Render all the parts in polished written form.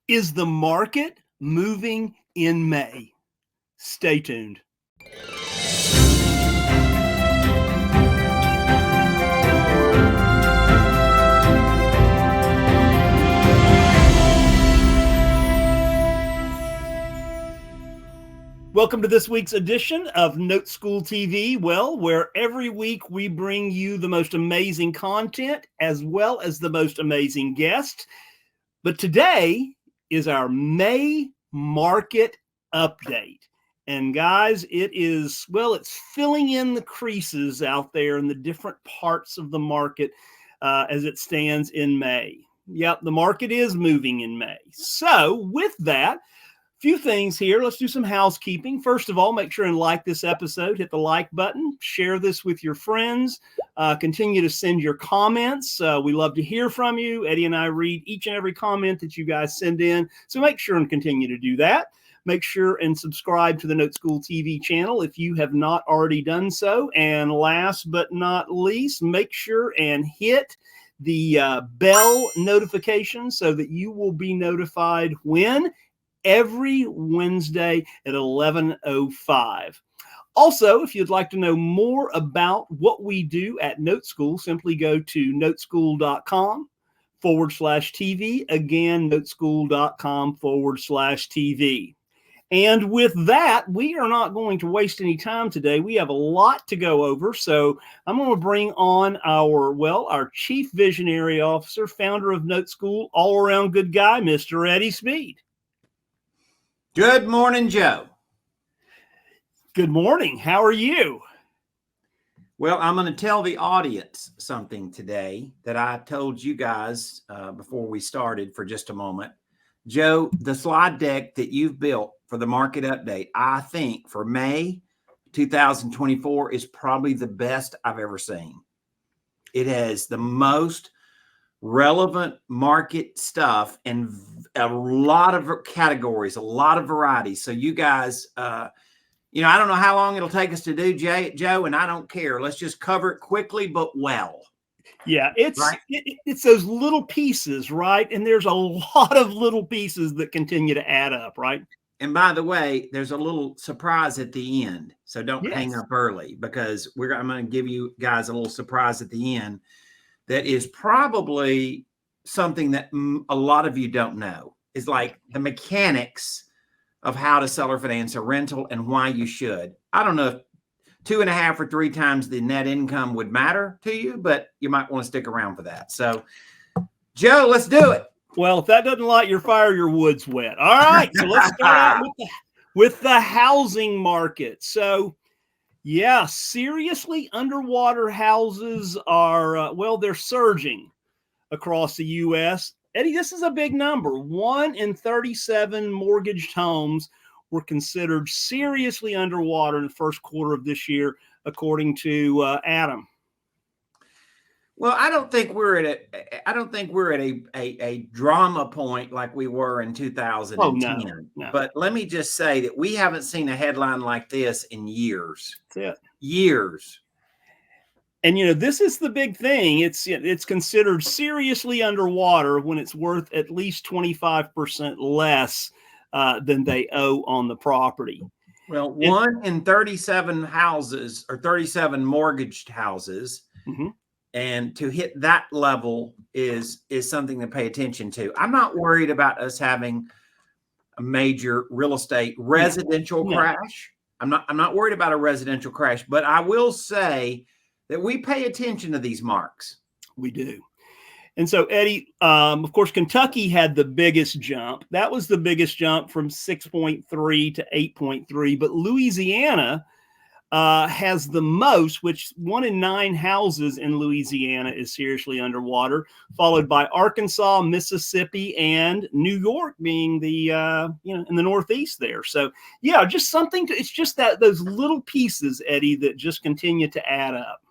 Is the market moving in May? Stay tuned. Welcome to this week's edition of Note School TV, where every week we bring you the most amazing content as well as the most amazing guests. But today is our May market update. And guys, it's filling in the creases out there in the different parts of the market as it stands in May. Yep, the market is moving in May. So with that, few things here. Let's do some housekeeping. First of all, make sure and like this episode. Hit the like button. Share this with your friends. Continue to send your comments. We love to hear from you. Eddie and I read each and every comment that you guys send in. So make sure and continue to do that. Make sure and subscribe to the Note School TV channel if you have not already done so. And last but not least, make sure and hit the bell notification so that you will be notified when every Wednesday at 11:05. Also, if you'd like to know more about what we do at Note School, simply go to noteschool.com/TV. Again, noteschool.com/TV. And with that, we are not going to waste any time today. We have a lot to go over. So I'm going to bring on our Chief Visionary Officer, founder of Note School, all-around good guy, Mr. Eddie Speed. Good morning, Joe. Good morning. How are you? Well, I'm going to tell the audience something today that I told you guys before we started for just a moment. Joe, the slide deck that you've built for the market update, I think for May 2024 is probably the best I've ever seen. It has the most relevant market stuff and a lot of categories, a lot of varieties. So you guys, I don't know how long it'll take us to do, Joe, and I don't care. Let's just cover it quickly, but well. Yeah, it's those little pieces, right? And there's a lot of little pieces that continue to add up, right? And by the way, there's a little surprise at the end. So don't hang up early because I'm going to give you guys a little surprise at the end. That is probably something that a lot of you don't know is like the mechanics of how to sell or finance a rental and why you should. I don't know if 2.5 or 3 times the net income would matter to you, but you might want to stick around for that. So, Joe, let's do it. Well, if that doesn't light your fire, your wood's wet. All right, so let's start out with the housing market. So, yeah, seriously, underwater houses are, they're surging across the U.S. Eddie, this is a big number. 1 in 37 mortgaged homes were considered seriously underwater in the first quarter of this year, according to Adam. Well, I don't think we're at a drama point like we were in 2010. Oh, no. But let me just say that we haven't seen a headline like this in years. That's it. Years. And this is the big thing. It's considered seriously underwater when it's worth at least 25% less than they owe on the property. Well, 1 in 37 houses or 37 mortgaged houses. Mm-hmm. And to hit that level is something to pay attention to. I'm not worried about us having a major real estate residential crash. I'm not worried about a residential crash, but I will say that we pay attention to these marks. We do. And so, Eddie, of course, Kentucky had the biggest jump. That was the biggest jump from 6.3 to 8.3. But Louisiana has the most, which 1 in 9 houses in Louisiana is seriously underwater, followed by Arkansas, Mississippi, and New York being the, in the Northeast there. So, yeah, just something it's just those little pieces, Eddie, that just continue to add up.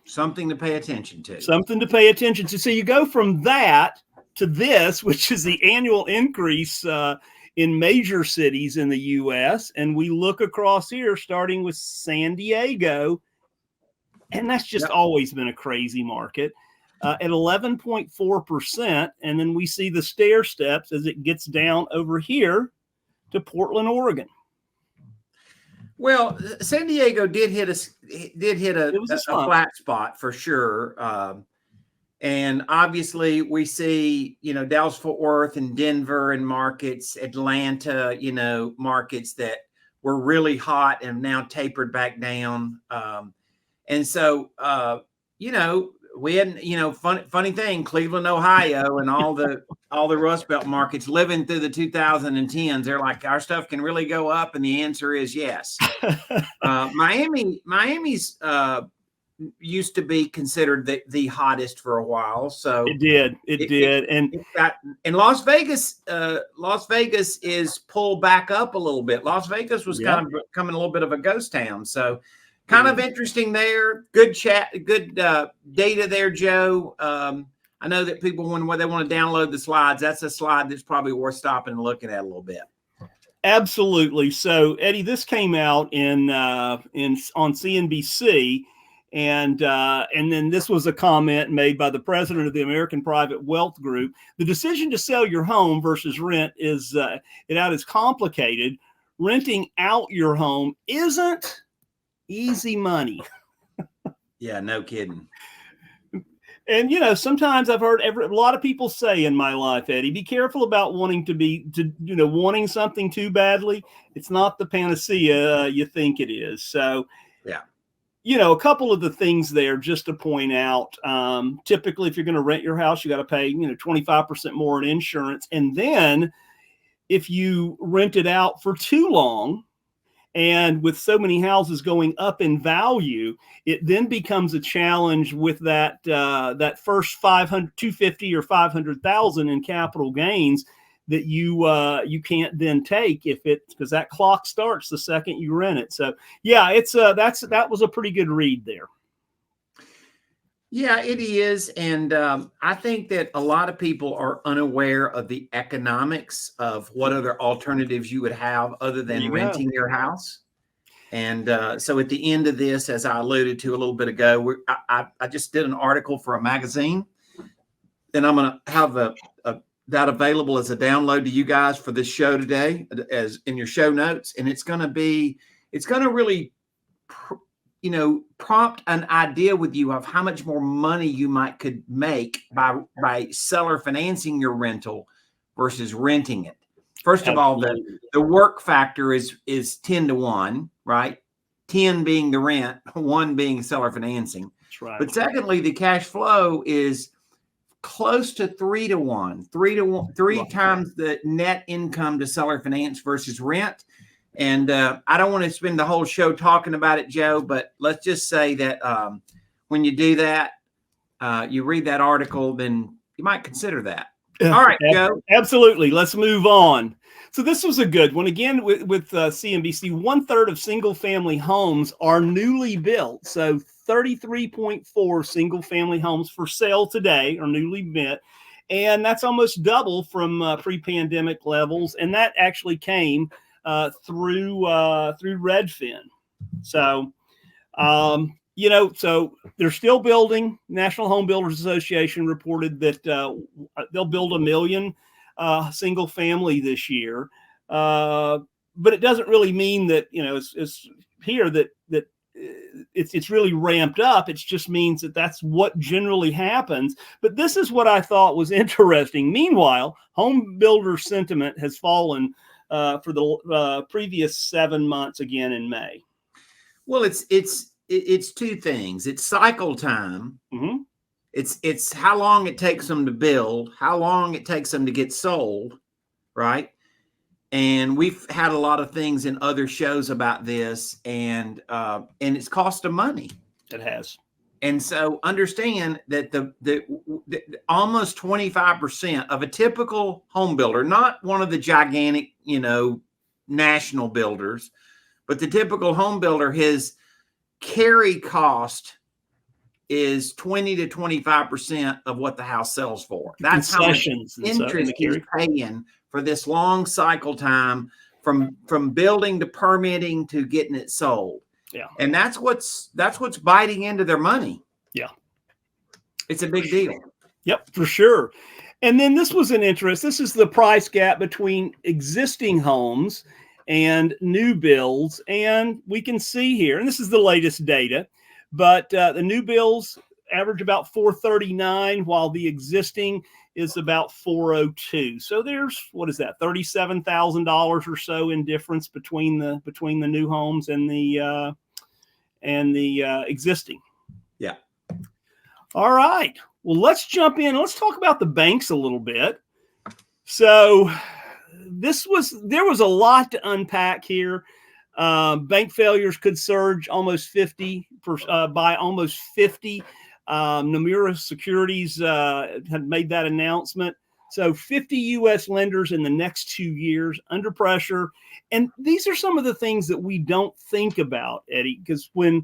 Something to pay attention to. Something to pay attention to. So you go from that to this, which is the annual increase in major cities in the U.S. And we look across here, starting with San Diego, and that's just always been a crazy market. at 11.4%. And then we see the stair steps as it gets down over here to Portland, Oregon. Well, San Diego did hit a flat spot for sure. And obviously we see, Dallas Fort Worth and Denver and markets, Atlanta, markets that were really hot and now tapered back down. And so, we had, funny thing, Cleveland, Ohio, and all the Rust Belt markets living through the 2010s. They're like, our stuff can really go up, and the answer is yes. Miami's used to be considered the hottest for a while. So it did, and Las Vegas is pulled back up a little bit. Las Vegas was kind of becoming a little bit of a ghost town. So. Kind of interesting there. Good chat, good data there, Joe. I know that people, when they want to download the slides, that's a slide that's probably worth stopping and looking at a little bit. Absolutely. So, Eddie, this came out on CNBC, and then this was a comment made by the president of the American Private Wealth Group. The decision to sell your home versus rent is complicated. Renting out your home isn't easy money. Yeah, no kidding. And sometimes I've heard a lot of people say in my life, Eddie, be careful about wanting something too badly. It's not the panacea you think it is. So yeah, a couple of the things there just to point out. Typically, if you're going to rent your house, you got to pay 25% more in insurance, and then if you rent it out for too long. And with so many houses going up in value, it then becomes a challenge with that first 250 or 500,000 in capital gains that you can't then take because that clock starts the second you rent it. So yeah, that was a pretty good read there. Yeah, it is. And I think that a lot of people are unaware of the economics of what other alternatives you would have other than renting your house. And so at the end of this, as I alluded to a little bit ago, I just did an article for a magazine. And I'm going to have that available as a download to you guys for this show today, as in your show notes. And it's going to really prompt an idea with you of how much more money you could make by seller financing your rental versus renting it. First of all, the work factor is 10 to 1, right? 10 being the rent, 1 being seller financing. That's right. But secondly, the cash flow is close to 3 to 1, 3 times the net income to seller finance versus rent. And I don't want to spend the whole show talking about it, Joe, but let's just say that when you do that, you read that article, then you might consider that. All right, Joe. Absolutely. Let's move on. So this was a good one. Again, with CNBC, 1/3 of single-family homes are newly built. So 33.4 single-family homes for sale today are newly built. And that's almost double from pre-pandemic levels. And that actually came through Redfin. So, so they're still building. National Home Builders Association reported that they'll build 1 million single family this year. But it doesn't really mean that, it's here that it's really ramped up. It just means that that's what generally happens. But this is what I thought was interesting. Meanwhile, home builder sentiment has fallen for the previous 7 months again in May. Well, it's two things. It's cycle time. Mm-hmm. It's how long it takes them to build, how long it takes them to get sold, right? And we've had a lot of things in other shows about this, and it's cost them money. It has. And so understand that the almost 25% of a typical home builder, not one of the gigantic, national builders, but the typical home builder, his carry cost is 20 to 25% of what the house sells for. That's how much interest he's paying for this long cycle time from building to permitting to getting it sold. Yeah. And that's what's biting into their money. Yeah. It's a big deal. Yep, for sure. And then this was an interest. This is the price gap between existing homes and new builds. And we can see here, and this is the latest data, but the new builds average about 439, while the existing is about 402. So there's, what is that, $37,000 or so in difference between the new homes and the existing. Yeah. All right. Well, let's jump in. Let's talk about the banks a little bit. So there was a lot to unpack here. Bank failures could surge almost 50 by almost 50. Nomura Securities had made that announcement. So 50 U.S. lenders in the next 2 years under pressure. And these are some of the things that we don't think about, Eddie, because when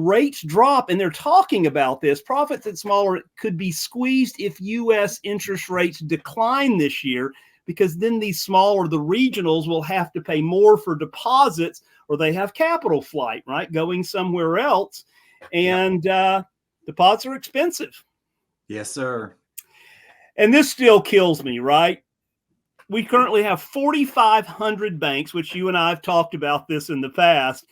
rates drop, and they're talking about this, profits at smaller could be squeezed if U.S. interest rates decline this year, because then these smaller, the regionals, will have to pay more for deposits, or they have capital flight, right, going somewhere else. And deposits are expensive. Yes, sir. And this still kills me, right? We currently have 4,500 banks, which you and I have talked about this in the past.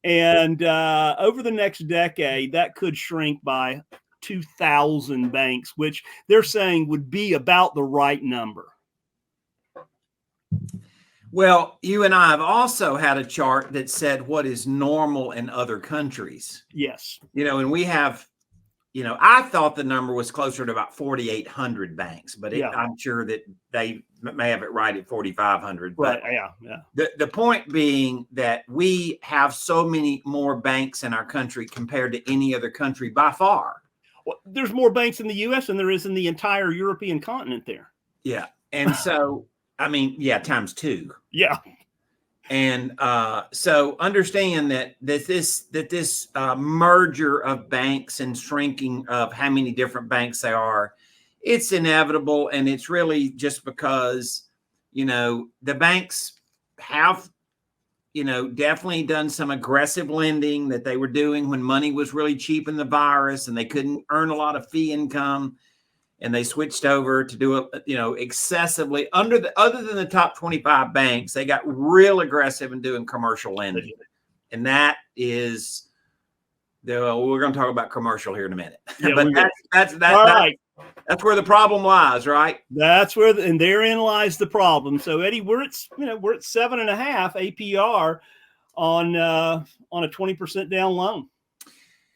And over the next decade, that could shrink by 2,000 banks, which they're saying would be about the right number. Well, you and I have also had a chart that said what is normal in other countries. Yes. And we have, I thought the number was closer to about 4,800 banks, but I'm sure that they may have it right at 4,500. Right. But yeah. The point being that we have so many more banks in our country compared to any other country by far. Well, there's more banks in the U.S. than there is in the entire European continent there. Yeah. And so, times 2. Yeah. And so understand that this merger of banks and shrinking of how many different banks there are, it's inevitable. And it's really just because, the banks have, definitely done some aggressive lending that they were doing when money was really cheap in the virus and they couldn't earn a lot of fee income. And they switched over to do excessively other than the top 25 banks, they got real aggressive in doing commercial lending. And that is, we're going to talk about commercial here in a minute. Yeah, but that's where the problem lies, right? That's where, and therein lies the problem. So Eddie, we're at 7.5 APR on a 20% down loan.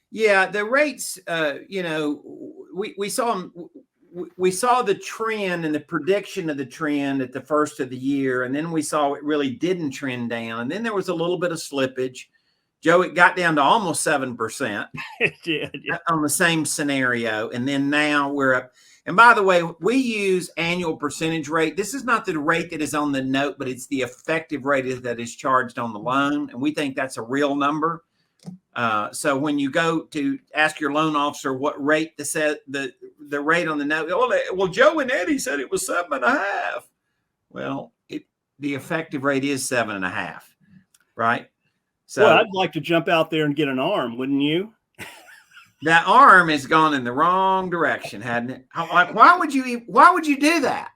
Yeah, the rates, we saw the trend and the prediction of the trend at the first of the year, and then we saw it really didn't trend down, and then there was a little bit of slippage. Joe, it got down to almost 7%. It did, yeah. On the same scenario, and then now we're up. And by the way, we use annual percentage rate. This is not the rate that is on the note, but it's the effective rate that is charged on the loan, and we think that's a real number. So when you go to ask your loan officer what rate the rate on the note, well, Joe and Eddie said it was 7.5. Well, the effective rate is 7.5, right? So I'd like to jump out there and get an arm, wouldn't you? That arm has gone in the wrong direction, hadn't it? Like, why would you do that?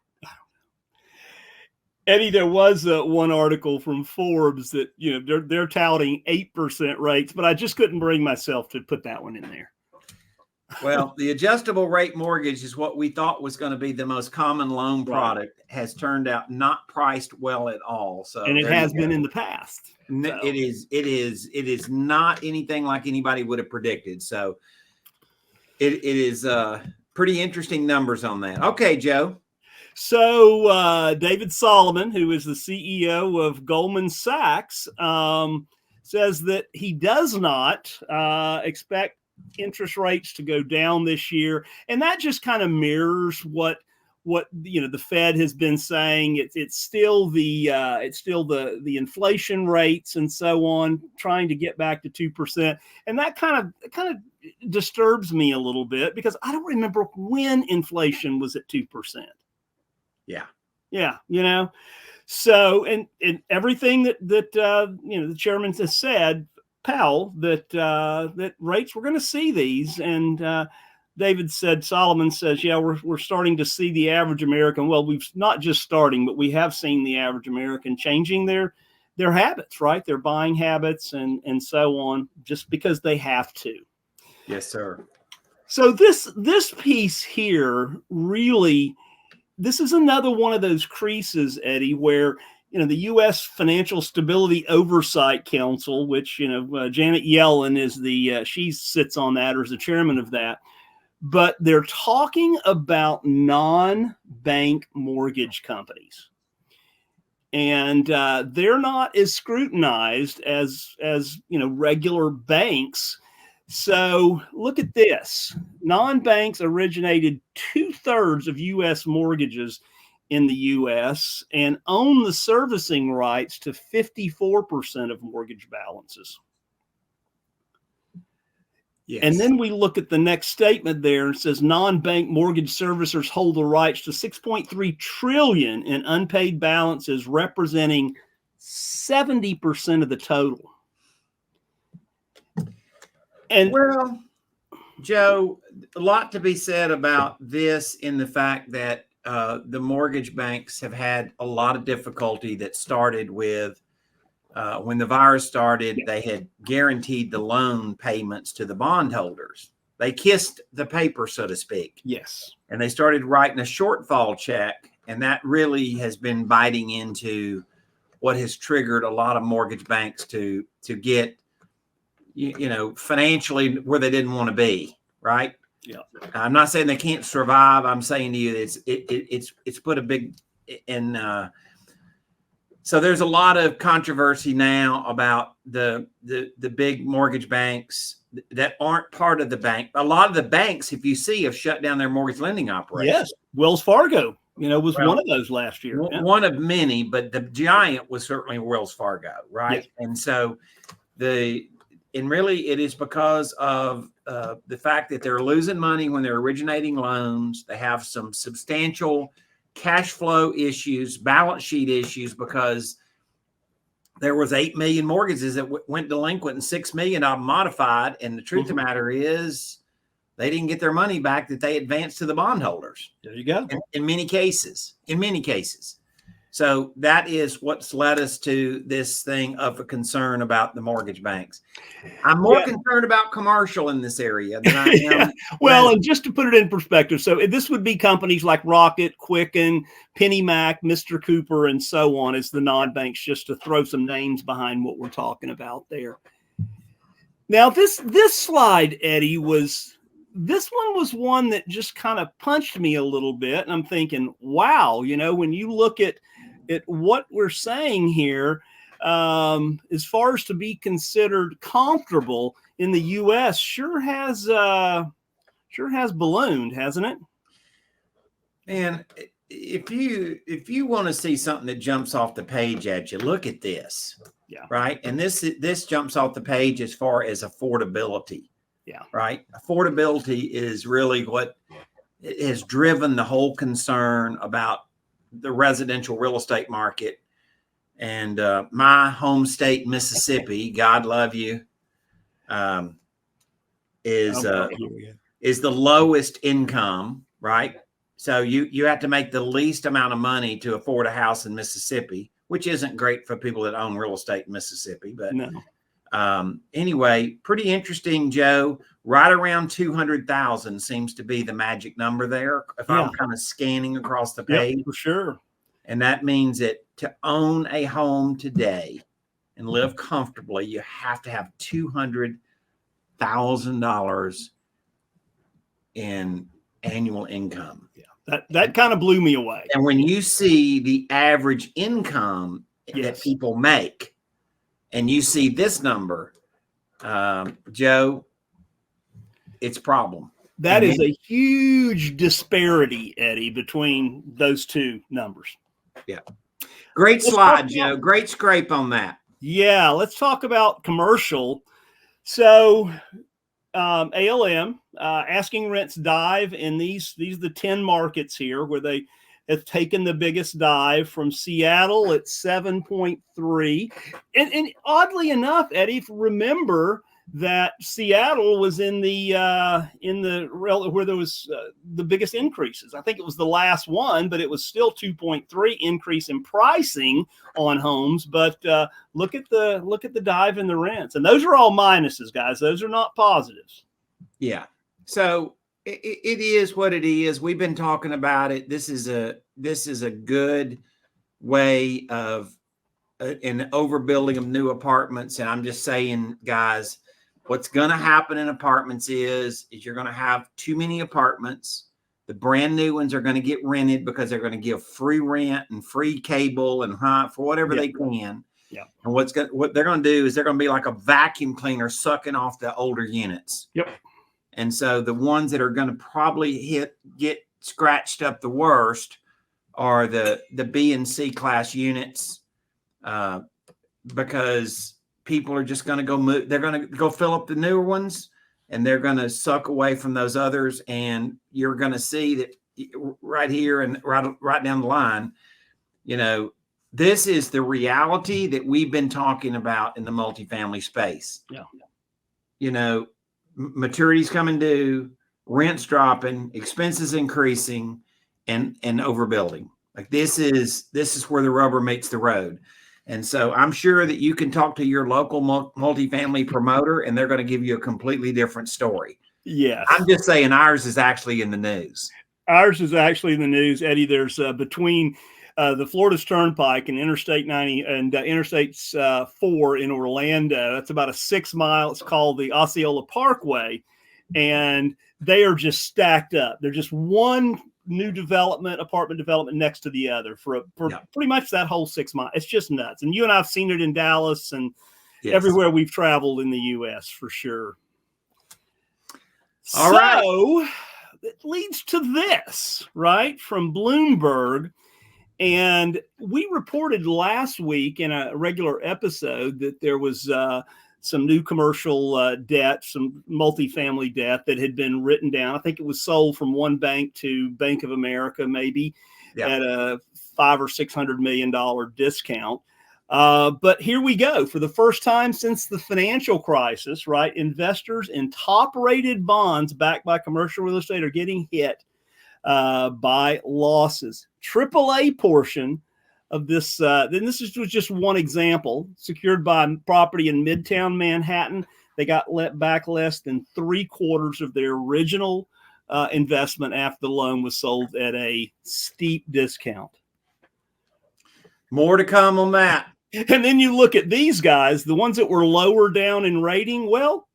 Eddie, there was one article from Forbes that, they're touting 8% rates, but I just couldn't bring myself to put that one in there. Well, the adjustable rate mortgage is what we thought was going to be the most common loan product, has turned out not priced well at all. So, and it has been in the past. So. It is not anything like anybody would have predicted. So it is pretty interesting numbers on that. Okay, Joe. So David Solomon, who is the CEO of Goldman Sachs, says that he does not expect interest rates to go down this year, and that just kind of mirrors what the Fed has been saying. It's still the inflation rates and so on, trying to get back to 2%, and that kind of disturbs me a little bit, because I don't remember when inflation was at 2%. Yeah. So, and everything that the chairman has said, Powell, that rates, we're going to see these, and David said, Solomon says, yeah, we're starting to see the average American. Well, we've not just starting, but we have seen the average American changing their habits, right? Their buying habits and so on, just because they have to. Yes, sir. So this piece here really, this is another one of those creases, Eddie, where the U.S. Financial Stability Oversight Council, which Janet Yellen is she sits on that or is the chairman of that, but they're talking about non-bank mortgage companies, and they're not as scrutinized as regular banks. So look at this. Non-banks originated 2/3 of U.S. mortgages in the U.S. and own the servicing rights to 54% of mortgage balances. Yes. And then we look at the next statement there and says non-bank mortgage servicers hold the rights to $6.3 trillion in unpaid balances, representing 70% of the total. And well, Joe, a lot to be said about this in the fact that the mortgage banks have had a lot of difficulty that started with when the virus started. They had guaranteed the loan payments to the bondholders. They kissed the paper, so to speak. Yes. And they started writing a shortfall check. And that really has been biting into what has triggered a lot of mortgage banks to get, financially where they didn't want to be. Right. Yeah. I'm not saying they can't survive. I'm saying to you, it's put a big in. So there's a lot of controversy now about the big mortgage banks that aren't part of the bank. A lot of the banks, if you see, have shut down their mortgage lending operations. Yes, Wells Fargo, was one of those last year. One of many, but the giant was certainly Wells Fargo, right? Yeah. And so really it is because of the fact that they're losing money when they're originating loans. They have some substantial cash flow issues, balance sheet issues, because there was 8 million mortgages that went delinquent and 6 million of them modified. And the truth of the matter is they didn't get their money back that they advanced to the bondholders. There you go. In many cases. So that is what's led us to this thing of a concern about the mortgage banks. I'm more concerned about commercial in this area than I am. Well, and just to put it in perspective, so this would be companies like Rocket, Quicken, PennyMac, Mr. Cooper, and so on as the non-banks, just to throw some names behind what we're talking about there. Now, this slide, Eddie, this one was one that just kind of punched me a little bit. And I'm thinking, wow, when you look at what we're saying here, as far as to be considered comfortable in the U.S., sure has ballooned, hasn't it? And if you want to see something that jumps off the page at you, look at this. Yeah. Right. And this jumps off the page as far as affordability. Yeah. Right. Affordability is really what has driven the whole concern about the residential real estate market. And my home state, Mississippi, God love you, is the lowest income, right? So you have to make the least amount of money to afford a house in Mississippi, which isn't great for people that own real estate in Mississippi. But no. Anyway, pretty interesting, Joe. Right around 200,000 seems to be the magic number there. If I'm kind of scanning across the page, for sure. And that means that to own a home today and live comfortably, you have to have $200,000 in annual income. Yeah, that kind of blew me away. And when you see the average income that people make, and you see this number, Joe, it's a problem. That is a huge disparity, Eddie, between those two numbers. Yeah. Great slide, Joe. Great scrape on that. Yeah. Let's talk about commercial. So ALM, asking rents dive in these are the 10 markets here where they have taken the biggest dive, from Seattle at 7.3. And oddly enough, Eddie, remember that Seattle was in the where there was the biggest increases. I think it was the last one, but it was still 2.3 increase in pricing on homes. But look at the dive in the rents, and those are all minuses, guys. Those are not positives. Yeah. So it is what it is. We've been talking about it. This is a good way of an overbuilding of new apartments. And I'm just saying, guys, what's going to happen in apartments is you're going to have too many apartments. The brand new ones are going to get rented because they're going to give free rent and free cable and for whatever they can. Yeah. And what they're going to do is they're going to be like a vacuum cleaner sucking off the older units. Yep. And so the ones that are going to probably get scratched up the worst are the B and C class units, because people are just going to go move. They're going to go fill up the newer ones, and they're going to suck away from those others. And you're going to see that right here and right down the line, this is the reality that we've been talking about in the multifamily space. Yeah. Maturities coming due, rents dropping, expenses increasing, and overbuilding. Like this is where the rubber meets the road. And so I'm sure that you can talk to your local multifamily promoter, and they're going to give you a completely different story. Yes. I'm just saying ours is actually in the news. Ours is actually in the news, Eddie. There's between the Florida Turnpike and Interstate 90 and Interstate 4 in Orlando. That's about a 6 mile. It's called the Osceola Parkway, and they are just stacked up. They're just one new apartment development next to the other for pretty much that whole 6 miles. It's just nuts. And you and I have seen it in Dallas and everywhere we've traveled in the U.S. for sure. All right. It leads to this, right, from Bloomberg. And we reported last week in a regular episode that there was some new commercial debt, some multifamily debt that had been written down. I think it was sold from one bank to Bank of America, maybe at a $500 or $600 million discount. But here we go. For the first time since the financial crisis, right, investors in top-rated bonds backed by commercial real estate are getting hit by losses. AAA portion of this, then this was just one example, secured by property in Midtown Manhattan. They got let back less than 3/4 of their original investment after the loan was sold at a steep discount. More to come on that. And then you look at these guys, the ones that were lower down in rating, well,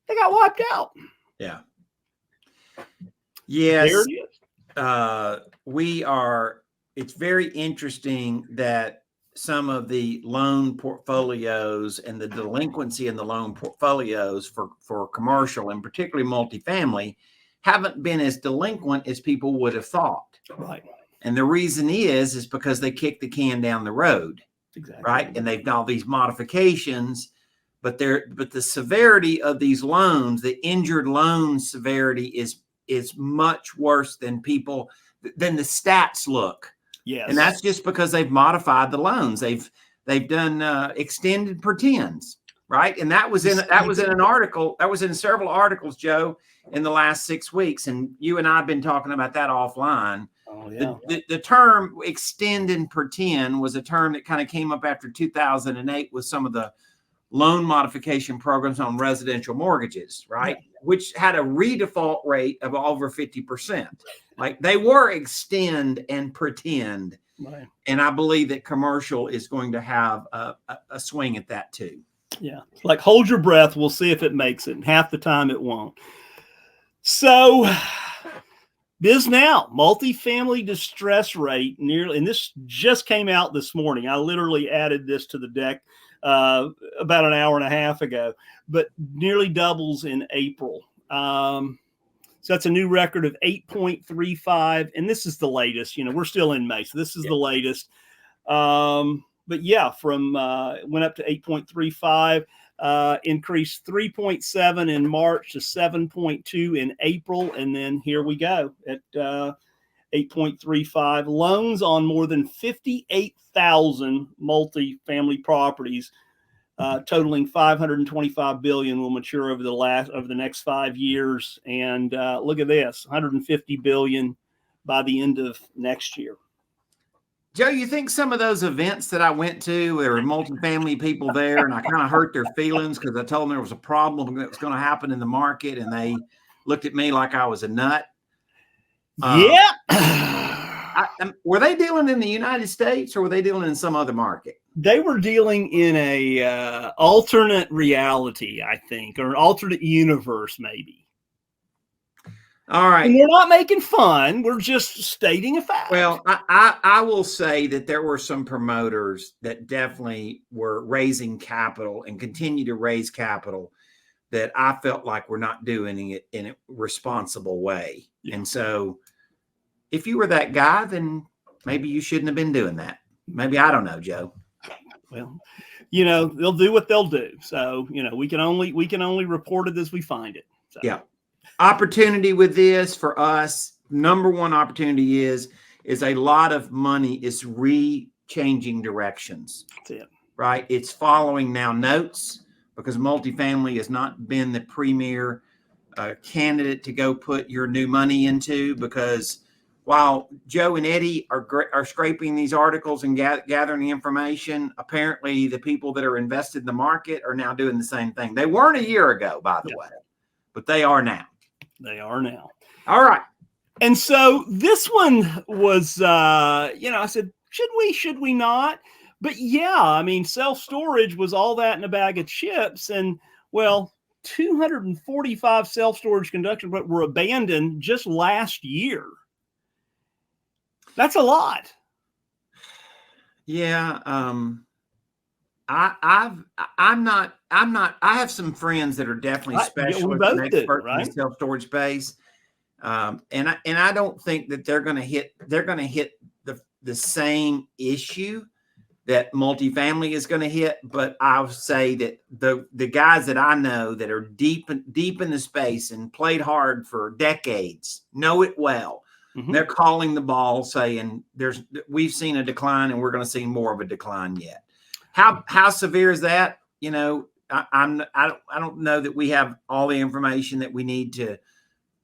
they got wiped out. Yeah. Yes. There it is. It's very interesting that some of the loan portfolios and the delinquency in the loan portfolios for commercial and particularly multifamily haven't been as delinquent as people would have thought. Right. And the reason is because they kicked the can down the road. Exactly. Right. And they've done all these modifications, but the severity of these loans, the injured loan severity is much worse than the stats look. Yes. And that's just because they've modified the loans. They've done extended pretends, right? And that was in an article. That was in several articles, Joe, in the last 6 weeks. And you and I have been talking about that offline. Oh, yeah. The term extend and pretend was a term that kind of came up after 2008 with some of the loan modification programs on residential mortgages, right? Yeah. Which had a redefault rate of over 50%. Like they were extend and pretend. Right. And I believe that commercial is going to have a swing at that too. Yeah. Like hold your breath. We'll see if it makes it. And half the time it won't. So BizNow, multifamily distress rate nearly, and this just came out this morning. I literally added this to the deck about an hour and a half ago, but nearly doubles in April. So that's a new record of 8.35. And this is the latest, we're still in May. So this is the latest. But yeah, went up to 8.35, increased 3.7 in March to 7.2 in April. And then here we go at 8.35. Loans on more than 58,000 multifamily properties totaling 525 billion will mature over the next 5 years. And look at this, 150 billion by the end of next year. Joe, you think some of those events that I went to, there were multifamily people there, and I kind of hurt their feelings because I told them there was a problem that was going to happen in the market, and they looked at me like I was a nut? Yeah. Were they dealing in the United States, or were they dealing in some other market? They were dealing in a alternate reality, I think, or an alternate universe, maybe. All right. And we're not making fun. We're just stating a fact. Well, I will say that there were some promoters that definitely were raising capital and continue to raise capital that I felt like we're not doing it in a responsible way. Yeah. And so if you were that guy, then maybe you shouldn't have been doing that. Maybe, I don't know, Joe. Well, you know, they'll do what they'll do. So, you know, we can only report it as we find it. So. Yeah. Opportunity with this for us, number one opportunity is a lot of money is changing directions. That's it. Right? It's following now notes, because multifamily has not been the premier candidate to go put your new money into, because while Joe and Eddie are scraping these articles and gathering the information, apparently the people that are invested in the market are now doing the same thing. They weren't a year ago, by the way, but they are now. They are now. All right. And so this one was, you know, I said, should we not? But yeah, I mean, self-storage was all that in a bag of chips. And well, 245 self-storage conductors were abandoned just last year. That's a lot. Yeah. I have some friends that are definitely specialists and experts in the self-storage space. And I don't think that they're going to hit the same issue that multifamily is going to hit. But I'll say that the guys that I know that are deep in the space and played hard for decades know it well. Mm-hmm. They're calling the ball, saying we've seen a decline and we're going to see more of a decline yet. How severe is that? You know, I don't know that we have all the information that we need to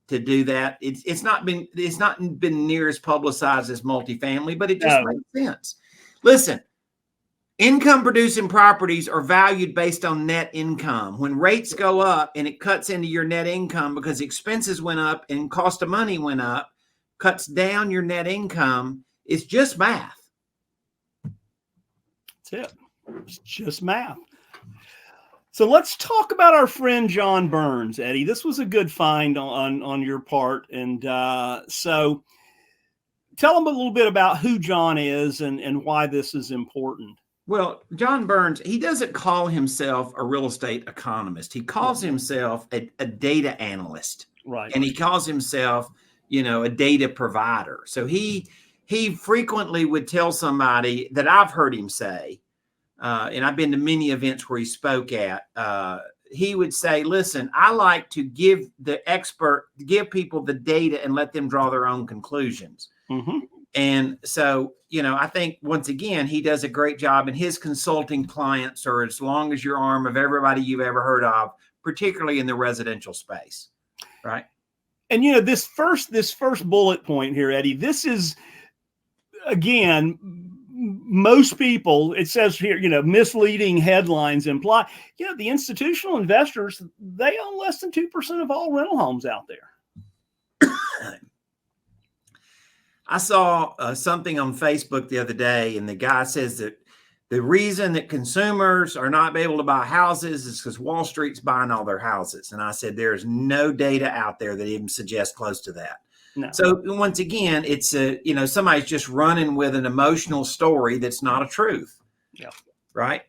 do that. It's not been near as publicized as multifamily, but it just makes sense. Listen, income producing properties are valued based on net income. When rates go up and it cuts into your net income because expenses went up and cost of money went up, cuts down your net income, it's just math. That's it. It's just math. So let's talk about our friend John Burns, Eddie. This was a good find on your part. And so tell them a little bit about who John is and why this is important. Well, John Burns, he doesn't call himself a real estate economist. He calls himself a data analyst. Right. And he calls himself, you know, a data provider. So he frequently would tell somebody that I've heard him say, and I've been to many events where he spoke at, he would say, listen, I like to give people the data and let them draw their own conclusions. Mm-hmm. And so, you know, I think once again, he does a great job, and his consulting clients are as long as your arm of everybody you've ever heard of, particularly in the residential space. Right. And, you know, this first bullet point here, Eddie, this is, again, most people, it says here, you know, misleading headlines imply, you know, the institutional investors, they own less than 2% of all rental homes out there. I saw something on Facebook the other day, and the guy says that the reason that consumers are not able to buy houses is because Wall Street's buying all their houses. And I said, there's no data out there that even suggests close to that. No. So once again, it's you know, somebody's just running with an emotional story that's not a truth. Yeah. Right.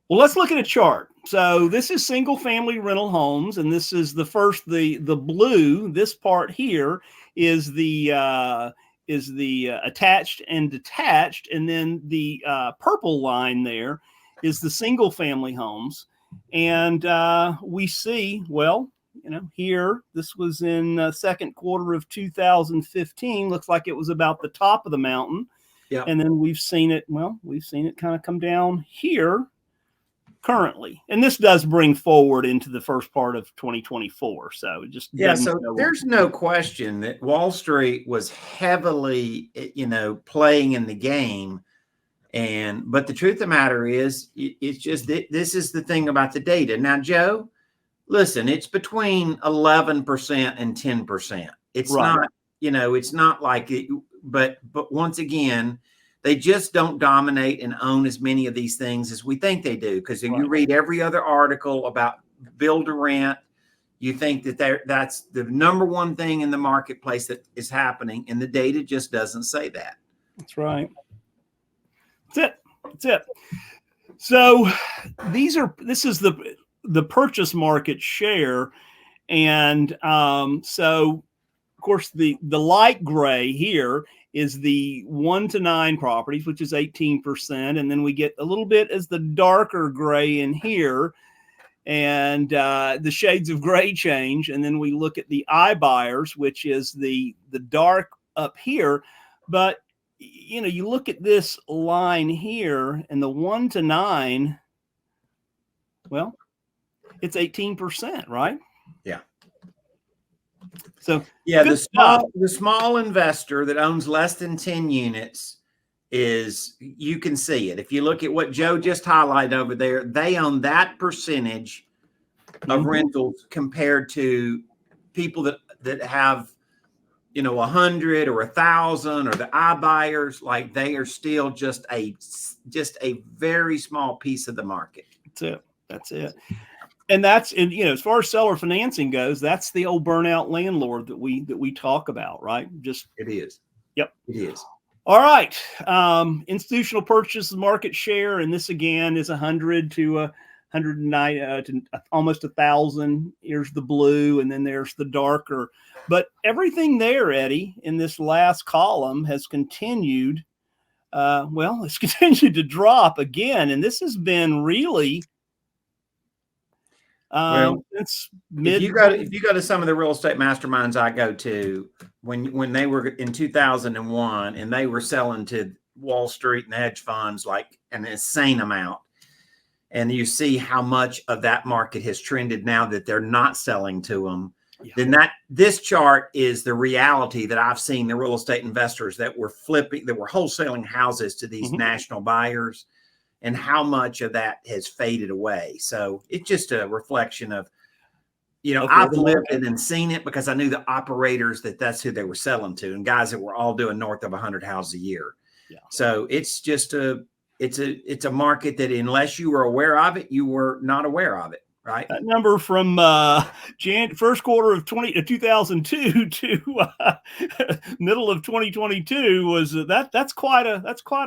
Well, let's look at a chart. So this is single family rental homes, and this is the first, the blue. This part here is the attached and detached, and then the purple line there is the single family homes. And we see, well, you know, here, this was in second quarter of 2015. Looks like it was about the top of the mountain. Yeah. And then we've seen it kind of come down here currently. And this does bring forward into the first part of 2024. So it just so there's no question that Wall Street was heavily, playing in the game. But the truth of the matter is, it's just that this is the thing about the data. Now, Joe, listen, it's between 11% and 10%. It's right. not, it's not like it, but once again, they just don't dominate and own as many of these things as we think they do. Because if you read every other article about build to rent, you think that that's the number one thing in the marketplace that is happening, and the data just doesn't say that. That's right. That's it. So this is the purchase market share. And so of course the light gray here is the 1 to 9 properties, which is 18%. And then we get a little bit as the darker gray in here, and the shades of gray change. And then we look at the iBuyers, which is the dark up here. But you look at this line here, and the 1 to 9, well, it's 18%, right? Yeah. So yeah, the small investor that owns less than 10 units you can see it. If you look at what Joe just highlighted over there, they own that percentage of rentals compared to people that have 100 or 1,000, or the iBuyers. Like, they are still just a very small piece of the market. That's it. And as far as seller financing goes, that's the old burnout landlord that we talk about, right? It is. Yep, it is. All right. Institutional purchase market share, and this again is 100 to 109 to almost 1,000. Here's the blue, and then there's the darker. But everything there, Eddie, in this last column has continued. It's continued to drop again, and this has been really. It's if you go to some of the real estate masterminds I go to, when they were in 2001 and they were selling to Wall Street and hedge funds like an insane amount, and you see how much of that market has trended now that they're not selling to them, then this chart is the reality that I've seen the real estate investors that were wholesaling houses to these national buyers, and how much of that has faded away. So it's just a reflection of, I've lived it and seen it, because I knew the operators that's who they were selling to, and guys that were all doing north of 100 houses a year. Yeah. So it's just it's a market that, unless you were aware of it, you were not aware of it. Right. That number from first quarter of 2002 to middle of 2022 was that's quite a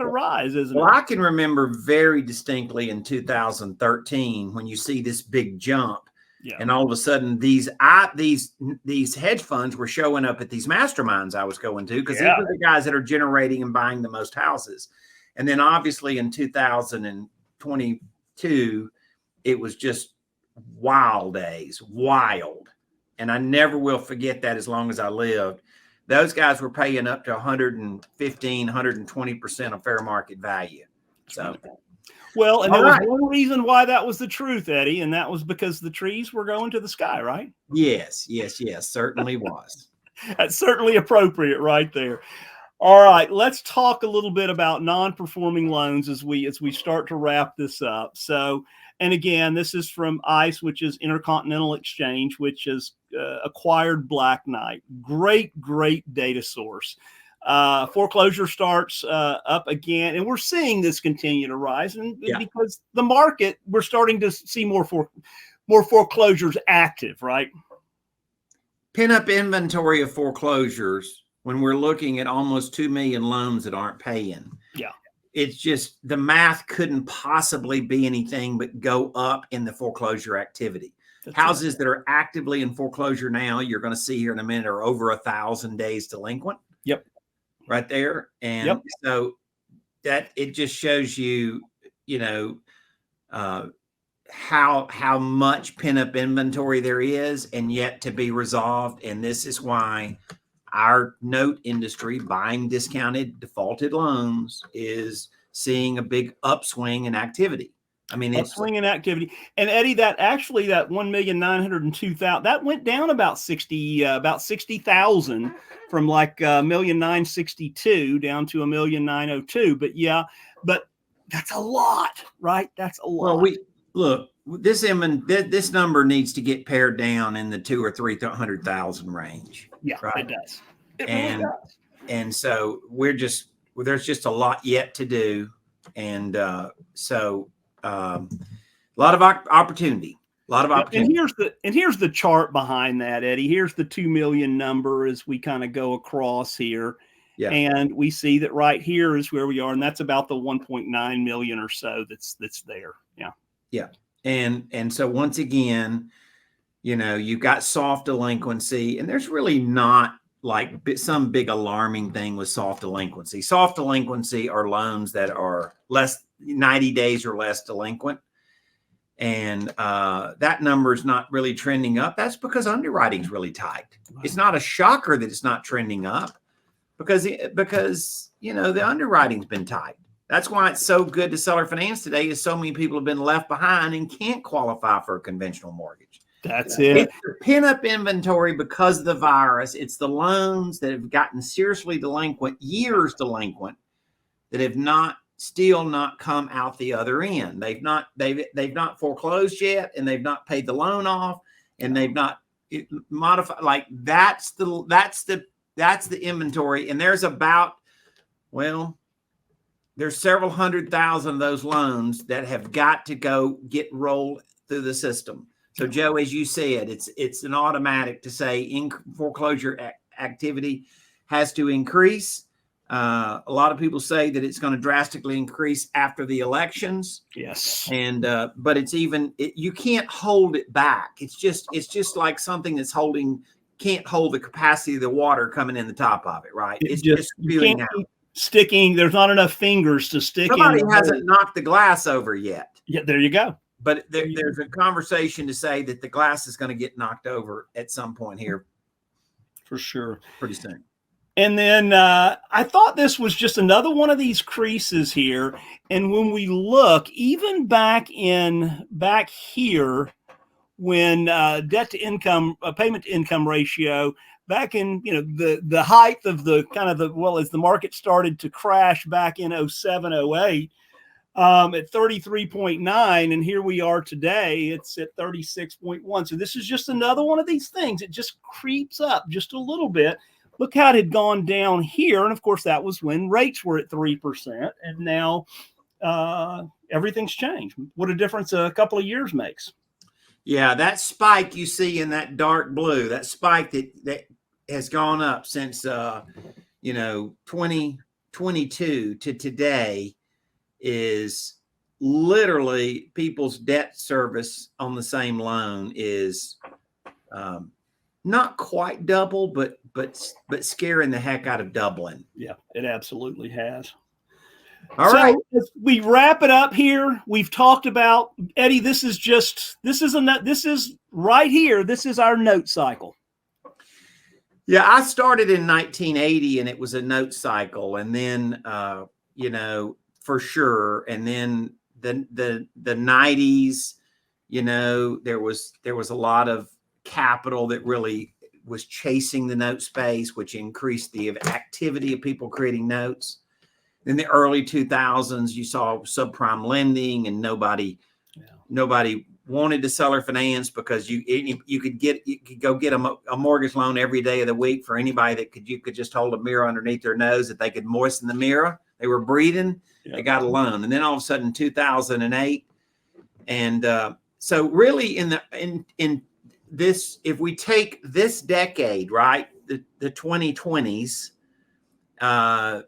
rise, isn't it? Well, I can remember very distinctly in 2013 when you see this big jump, and all of a sudden these hedge funds were showing up at these masterminds I was going to, because these are the guys that are generating and buying the most houses. And then obviously in 2022, it was just wild. And I never will forget that as long as I lived. Those guys were paying up to 115, 120% of fair market value. So, well, and there was one reason why that was the truth, Eddie, and that was because the trees were going to the sky, right? Yes, certainly was. That's certainly appropriate right there. All right, let's talk a little bit about non-performing loans as we start to wrap this up. So, and again, this is from ICE, which is Intercontinental Exchange, which has acquired Black Knight. Great data source. Foreclosure starts up again, and we're seeing this continue to rise, and because the market, we're starting to see more foreclosures active, right? Pin-up inventory of foreclosures, when we're looking at almost 2 million loans that aren't paying. Yeah. It's just, the math couldn't possibly be anything but go up in the foreclosure activity. Houses that are actively in foreclosure now, you're going to see here in a minute, are over 1,000 days delinquent. Yep. Right there. And so that, it just shows you, how much pin-up inventory there is and yet to be resolved. And this is why our note industry, buying discounted defaulted loans, is seeing a big upswing in activity. I mean, it's swinging activity. And Eddie, that 1,902,000, that went down about 60,000 from like 1,962 down to 1,902. But yeah, but that's a lot, right? That's a lot. Well, look, this number needs to get pared down in the 200,000 or 300,000 range. Yeah, right? it does. It really does. And so there's just a lot yet to do. And a lot of opportunity. A lot of opportunity. And here's the chart behind that, Eddie. Here's the 2 million number as we kind of go across here. Yeah. And we see that right here is where we are, and that's about the 1.9 million or so that's there. Yeah. Yeah. And so once again, you've got soft delinquency, and there's really not like some big alarming thing with soft delinquency. Soft delinquency are loans that are less 90 days or less delinquent. And that number is not really trending up. That's because underwriting is really tight. Wow. It's not a shocker that it's not trending up because the underwriting's been tight. That's why it's so good to seller finance today, is so many people have been left behind and can't qualify for a conventional mortgage. That's it. It's the pin-up inventory because of the virus. It's the loans that have gotten seriously delinquent, years delinquent, that have still not come out the other end. They've not foreclosed yet, and they've not paid the loan off, and they've not modified. Like that's the inventory. And there's several 100,000 of those loans that have got to go get rolled through the system. So, Joe, as you said, it's an automatic to say foreclosure activity has to increase. A lot of people say that it's going to drastically increase after the elections. Yes. And but you can't hold it back. It's just like something that's can't hold the capacity of the water coming in the top of it, right? It's just spewing out. Sticking. There's not enough fingers to stick. Somebody hasn't knocked the glass over yet. Yeah, there you go. But there's a conversation to say that the glass is going to get knocked over at some point here. For sure. Pretty soon. And then I thought this was just another one of these creases here. And when we look, even back here, when debt to income, payment to income ratio, back in the height of the as the market started to crash back in 07, 08, at 33.9, and here we are today, it's at 36.1. So this is just another one of these things. It just creeps up just a little bit. Look how it had gone down here. And of course, that was when rates were at 3%. And now everything's changed. What a difference a couple of years makes. Yeah, that spike you see in that dark blue, that spike that has gone up since 2022 to today, is literally people's debt service on the same loan is not quite double, but scaring the heck out of doubling. Yeah, it absolutely has. All right. As we wrap it up here, we've talked about, Eddie, this is right here. This is our note cycle. Yeah, I started in 1980 and it was a note cycle. And then, for sure. And then the 90s, there was a lot of capital that really was chasing the note space, which increased the activity of people creating notes. In the early 2000s, you saw subprime lending, and nobody wanted to seller finance because you could go get a mortgage loan every day of the week for anybody that you could just hold a mirror underneath their nose that they could moisten the mirror. They were breathing. Yeah. They got a loan. And then all of a sudden, 2008. And so really in this, if we take this decade, right, the 2020s,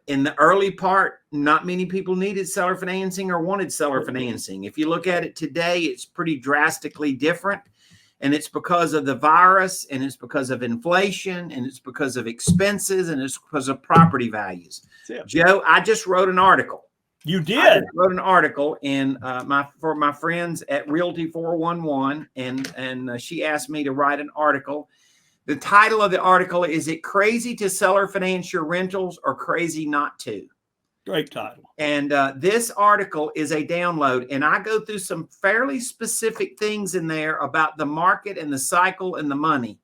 in the early part, not many people needed seller financing or wanted seller financing. If you look at it today, it's pretty drastically different. And it's because of the virus, and it's because of inflation, and it's because of expenses, and it's because of property values. Joe, I just wrote an article. You did? I wrote an article for my friends at Realty 411, and she asked me to write an article. The title of the article is, "It crazy to seller finance your rentals or crazy not to?" Great title. And this article is a download, and I go through some fairly specific things in there about the market and the cycle and the money.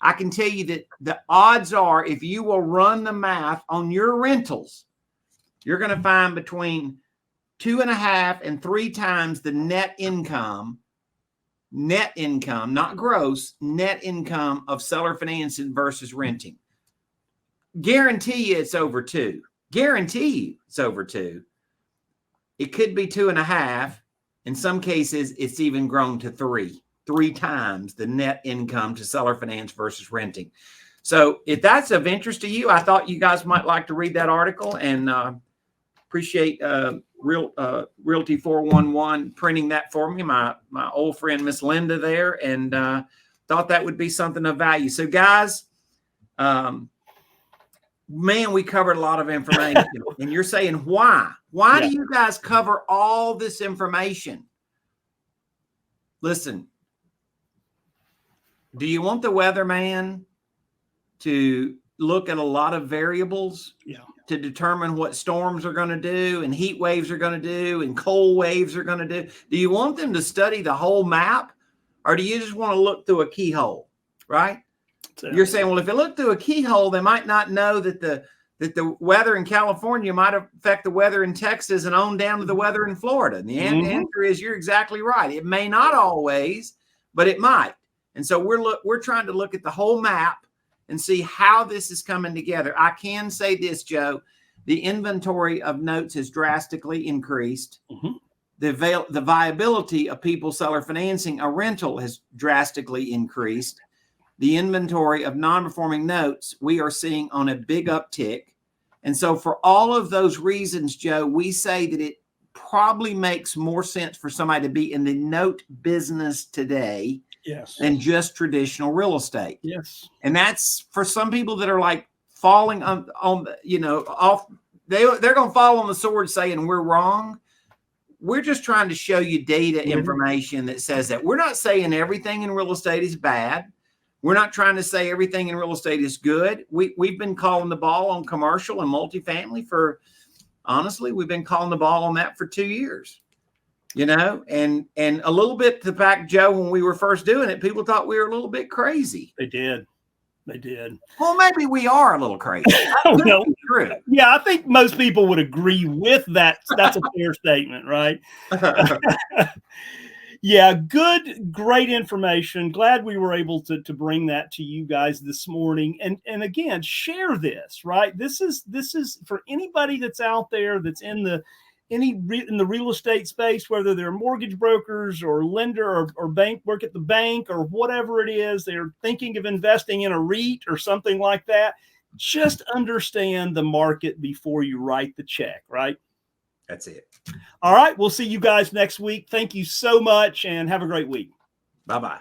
I can tell you that the odds are, if you will run the math on your rentals, you're going to find between 2.5 and 3 times the net income, not gross, net income of seller financing versus renting. Guarantee you it's over 2. Guarantee you it's over 2. It could be 2.5. In some cases, it's even grown to 3 times the net income to seller finance versus renting. So if that's of interest to you, I thought you guys might like to read that article, and appreciate Realty 411 printing that for me, my old friend Miss Linda there, and thought that would be something of value. So guys, man, we covered a lot of information. And you're saying why? Why do you guys cover all this information? Listen, do you want the weatherman to look at a lot of variables to determine what storms are going to do and heat waves are going to do and cold waves are going to do? Do you want them to study the whole map, or do you just want to look through a keyhole, right? You're saying, well, if you look through a keyhole, they might not know that the weather in California might affect the weather in Texas and on down to the weather in Florida. And the answer is, you're exactly right. It may not always, but it might. And so we're trying to look at the whole map and see how this is coming together. I can say this, Joe, the inventory of notes has drastically increased. The viability of people seller financing a rental has drastically increased. The inventory of non-performing notes, we are seeing on a big uptick. And so for all of those reasons, Joe, we say that it probably makes more sense for somebody to be in the note business today than just traditional real estate. And that's for some people that are like falling on off. They're going to fall on the sword saying we're wrong. We're just trying to show you data information that says that. We're not saying everything in real estate is bad. We're not trying to say everything in real estate is good. We've been calling the ball on commercial and multifamily honestly, we've been calling the ball on that for 2 years. And a little bit to back, Joe, when we were first doing it, people thought we were a little bit crazy. They did. Well, maybe we are a little crazy. Well, true. Yeah, I think most people would agree with that. That's a fair statement, right? Yeah, great information. Glad we were able to bring that to you guys this morning. And again, share this, right? This is for anybody that's out there that's in the real estate space, whether they're mortgage brokers or lender or bank, work at the bank or whatever it is, they're thinking of investing in a REIT or something like that. Just understand the market before you write the check, right? That's it. All right. We'll see you guys next week. Thank you so much and have a great week. Bye-bye.